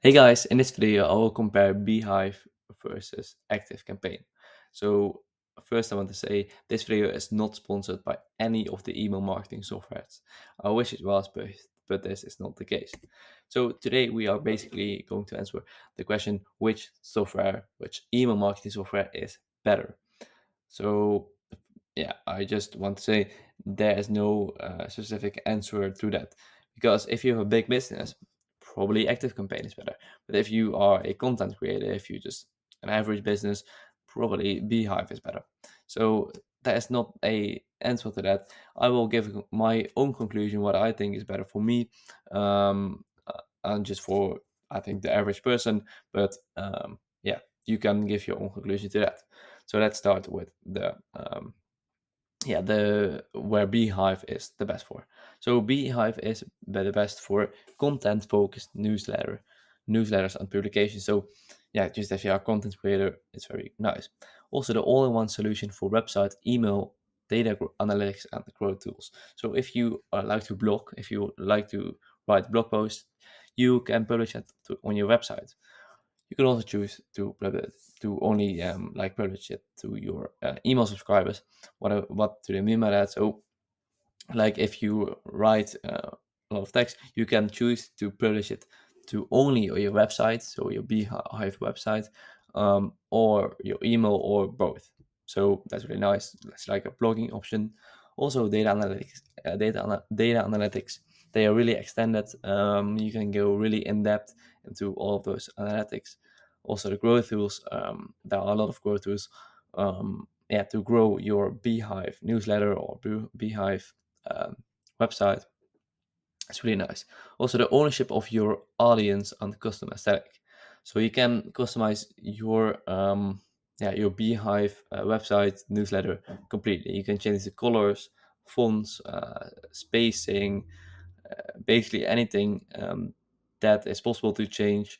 Hey guys, in this video I will compare Beehiiv versus ActiveCampaign. So first I want to say this video is not sponsored by any of the email marketing softwares. I wish it was, but this is not the case. So today we are basically going to answer the question which email marketing software is better. So yeah, I just want to say there is no specific answer to that because if you have a big business, probably ActiveCampaign is better. But if you are a content creator, if you just an average business, probably Beehive is better. So there is not a answer to that. I will give my own conclusion what I think is better for me, and just for I think the average person. But yeah, you can give your own conclusion to that. So let's start with the where Beehive is the best for. So Beehive is the best for content focused newsletters and publications. So yeah, just if you are a content creator, it's very nice. Also the all-in-one solution for website, email, analytics and growth tools. So if you like to blog, if you like to write blog posts, you can publish it on your website. You can also choose to only publish it to your email subscribers. What do they mean by that? So like if you write a lot of text, you can choose to publish it to only your website, so your Beehive website, or your email, or both. So that's really nice. It's like a blogging option. Also, data analytics. They are really extended. You can go really in depth into all of those analytics. Also, the growth tools. There are a lot of growth tools. Yeah, to grow your Beehive newsletter or Beehive um, website. It's really nice. Also, the ownership of your audience and custom aesthetic. So you can customize your Beehive website newsletter completely. You can change the colors, fonts, spacing, basically anything that is possible to change.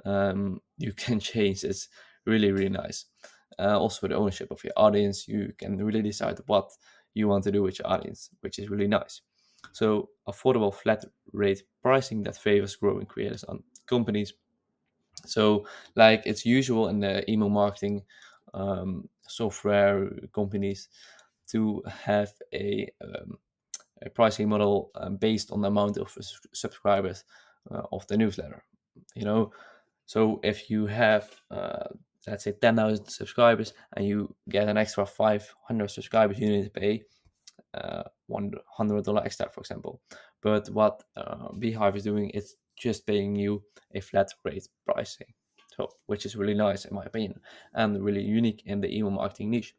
You can change. It's really nice. Also, the ownership of your audience. You can really decide what you want to do with your audience, which is really nice. So affordable flat rate pricing that favors growing creators and companies. So like it's usual in the email marketing software companies to have a pricing model based on the amount of subscribers of the newsletter. You know, so if you have let's say 10,000 subscribers and you get an extra 500 subscribers, you need to pay $100 extra, for example. But what Beehive is doing is just paying you a flat rate pricing, so which is really nice in my opinion and really unique in the email marketing niche.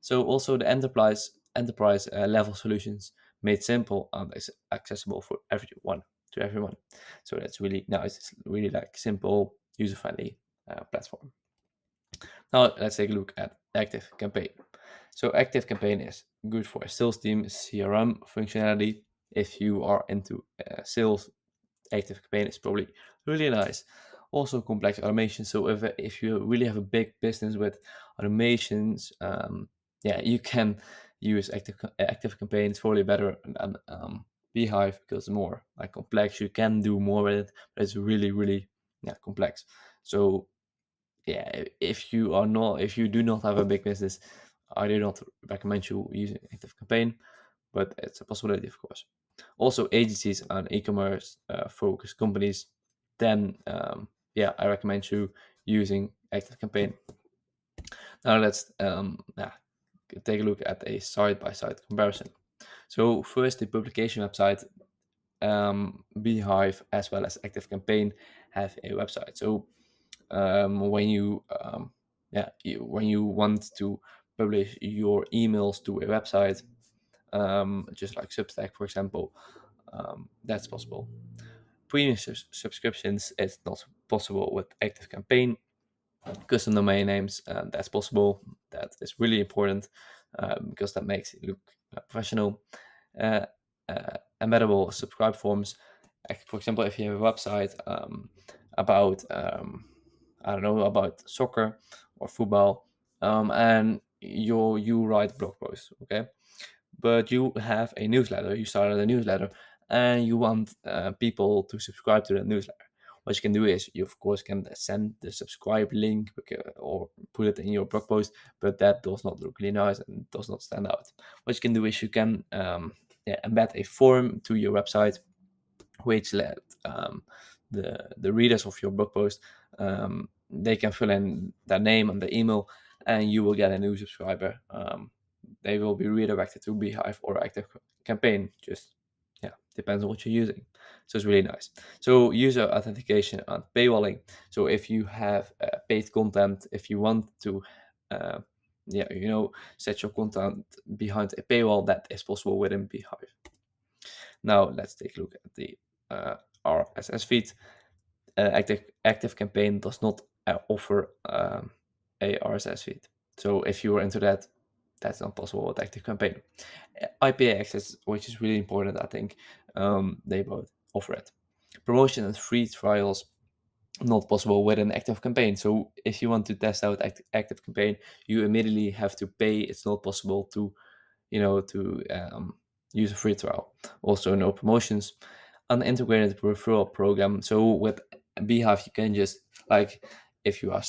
So also the enterprise level solutions made simple and accessible for everyone. So that's really nice. It's really like simple, user friendly platform. Now let's take a look at ActiveCampaign. So ActiveCampaign is good for a sales team CRM functionality. If you are into sales, ActiveCampaign is probably really nice. Also complex automation. So if you really have a big business with automations, yeah, you can use ActiveCampaign. It's probably better than Beehive because it's more like complex. You can do more with it, but it's really yeah complex. So yeah, if you do not have a big business, I do not recommend you using ActiveCampaign, but it's a possibility, of course. Also, agencies and e-commerce focused companies, then yeah, I recommend you using ActiveCampaign. Now let's take a look at a side-by-side comparison. So first, the publication website, Beehive as well as ActiveCampaign have a website. So when you want to publish your emails to a website, just like Substack, for example, that's possible. Premium subscriptions is not possible with ActiveCampaign. Custom domain names, that's possible. That is really important because that makes it look professional. Uh, Embeddable subscribe forms. For example, if you have a website about I don't know, about soccer or football, and you write blog posts, okay, but you have a newsletter. You started a newsletter, and you want people to subscribe to the newsletter. What you can do is you of course can send the subscribe link or put it in your blog post, but that does not look really nice and does not stand out. What you can do is you can embed a form to your website, which let the readers of your blog post, they can fill in their name and their email, and you will get a new subscriber. They will be redirected to Beehiiv or Active Campaign. Just depends on what you're using. So it's really nice. So user authentication and paywalling. So if you have paid content, if you want to uh, set your content behind a paywall, that is possible within Beehiiv. Now let's take a look at the RSS feed. ActiveCampaign does not offer a RSS feed. So if you are into that, that's not possible with ActiveCampaign. IPA access, which is really important, I think, they both offer it. Promotion and free trials, not possible with an ActiveCampaign. So if you want to test out ActiveCampaign, you immediately have to pay. It's not possible to use a free trial. Also, no promotions, unintegrated referral program. So with Beehiiv, you can just, like, if you are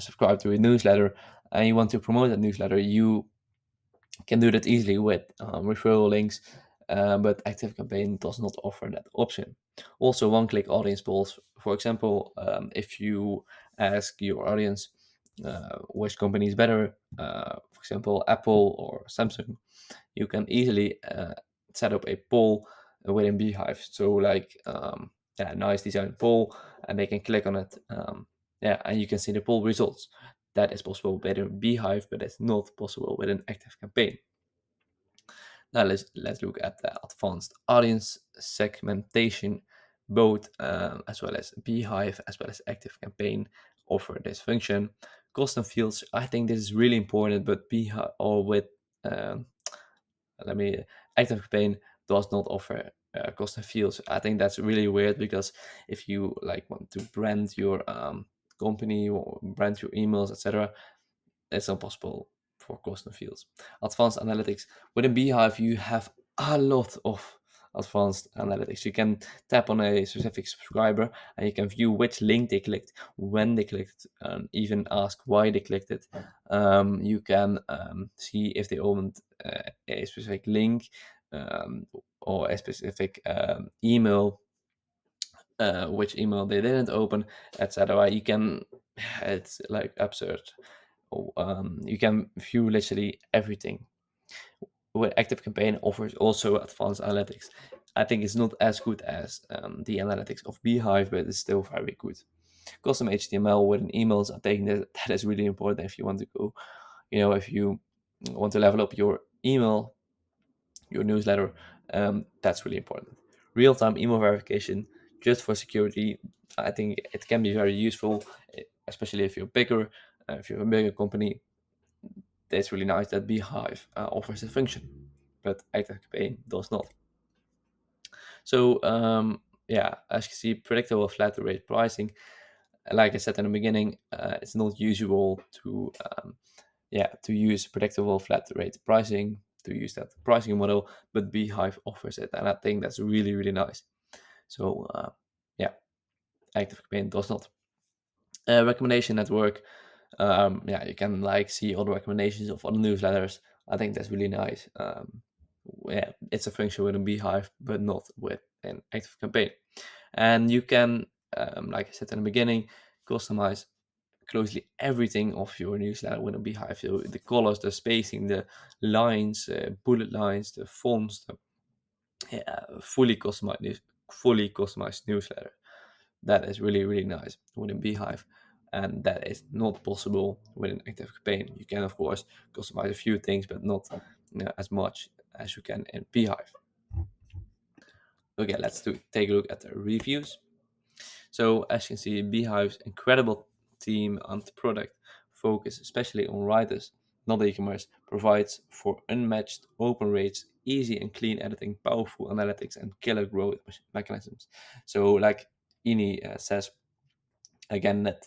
subscribed to a newsletter and you want to promote that newsletter, you can do that easily with referral links, but ActiveCampaign does not offer that option. Also, one-click audience polls. For example, if you ask your audience which company is better, for example, Apple or Samsung, you can easily set up a poll within Beehiiv. So like, nice design poll, and they can click on it. And you can see the poll results. That is possible within Beehiiv, but it's not possible with an ActiveCampaign. Now let's look at the advanced audience segmentation. Both as well as Beehiiv as well as ActiveCampaign offer this function. Custom fields, I think this is really important, but Beehiiv or with um, let me ActiveCampaign does not offer custom fields. I think that's really weird, because if you like want to brand your company or brand your emails, etc., it's not possible for custom fields. Advanced analytics. Within Beehiiv, you have a lot of advanced analytics. You can tap on a specific subscriber and you can view which link they clicked, when they clicked, and even ask why they clicked it. You can see if they opened a specific link, or a specific email, which email they didn't open, etc. You can, it's like absurd. You can view literally everything. Where ActiveCampaign offers also advanced analytics. I think it's not as good as the analytics of Beehiiv, but it's still very good. Custom HTML within emails, I think that is really important if you want to go, if you want to level up your email, your newsletter, that's really important. Real-time email verification, just for security, I think it can be very useful, especially if you're bigger, if you're a bigger company. It's really nice that Beehiiv offers a function, but ActiveCampaign does not. So as you see, predictable flat rate pricing. Like I said in the beginning, it's not usual to use predictable flat rate pricing, to use that pricing model, but Beehiiv offers it, and I think that's really, really nice. So ActiveCampaign does not. Recommendation network. You can like see all the recommendations of other newsletters. I think that's really nice. It's a function within Beehiiv, but not with an ActiveCampaign. And you can, like I said in the beginning, customize closely everything of your newsletter within Beehiiv. So the colors, the spacing, the lines, bullet lines, the fonts, fully customized newsletter. That is really, really nice within Beehiiv, and that is not possible within ActiveCampaign. You can, of course, customize a few things, but not as much as you can in Beehiiv. Okay, let's take a look at the reviews. So as you can see, Beehiiv's incredible team and product focus especially on writers, not e-commerce, provides for unmatched open rates, easy and clean editing, powerful analytics, and killer growth mechanisms. So like Ini says again, that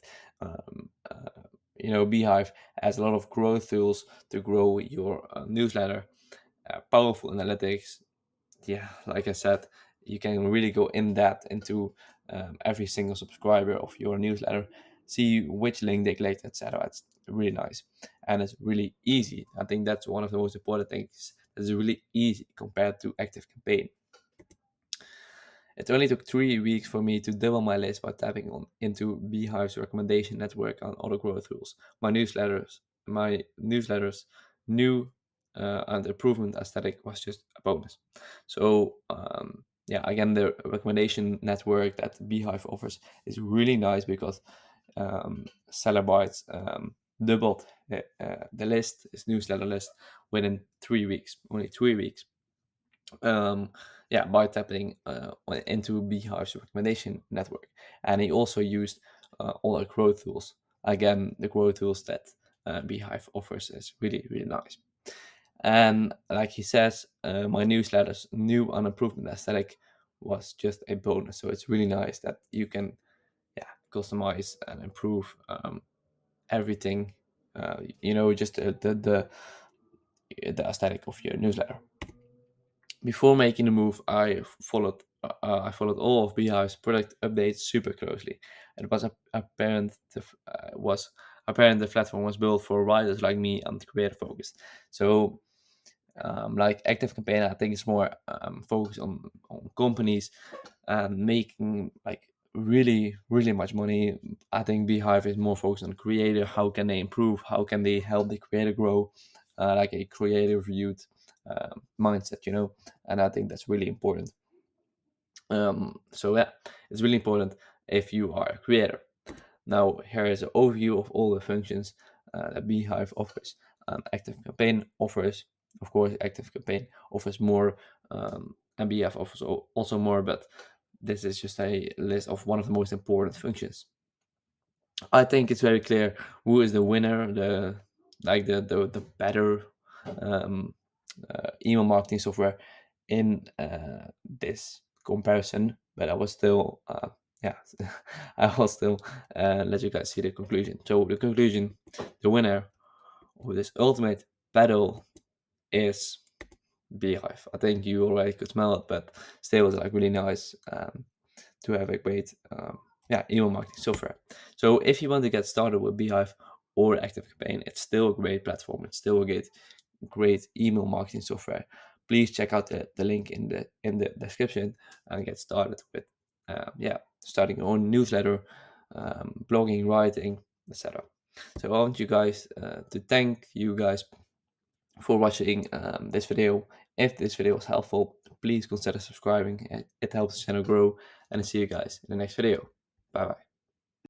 Beehiiv has a lot of growth tools to grow your newsletter, powerful analytics. Yeah, like I said, you can really go in depth into every single subscriber of your newsletter, see which link they clicked, etc. It's really nice, and it's really easy. I think that's one of the most important things. It's really easy compared to ActiveCampaign. It only took 3 weeks for me to double my list by tapping on into Beehiiv's recommendation network and other growth tools. My newsletters, new and improvement aesthetic was just a bonus. So yeah, again, the recommendation network that Beehiiv offers is really nice because Celebrites doubled the list, his newsletter list, within 3 weeks, only 3 weeks. um, yeah, by tapping into Beehiiv's recommendation network. And he also used all the growth tools. Again, the growth tools that Beehiiv offers is really, really nice. And like he says, my newsletter's new and improvement aesthetic was just a bonus. So it's really nice that you can, yeah, customize and improve everything. Just the aesthetic of your newsletter. Before making the move, I followed all of Beehive's product updates super closely. It was apparent the platform was built for writers like me and creator focused. So, like ActiveCampaign, I think it's more focused on companies and making like really really much money. I think Beehive is more focused on creator. How can they improve? How can they help the creator grow? Like a creative viewed mindset, and I think that's really important. So yeah, it's really important if you are a creator. Now here is an overview of all the functions that Beehive offers. ActiveCampaign offers, of course, ActiveCampaign offers more, and Beehive offers also more, but this is just a list of one of the most important functions. I think it's very clear who is the winner, the better um, email marketing software in this comparison. But I was still, yeah, I will still let you guys see the conclusion. So the conclusion, the winner of this ultimate battle is Beehive. I think you already could smell it, but still, it's like really nice to have a great email marketing software. So if you want to get started with Beehive or ActiveCampaign, it's still a great platform. It's still a great email marketing software. Please check out the link in the description and get started with starting your own newsletter, blogging, writing, etc. So I want you guys to thank you guys for watching this video. If this video was helpful, please consider subscribing. It helps the channel grow, and I see you guys in the next video. Bye bye.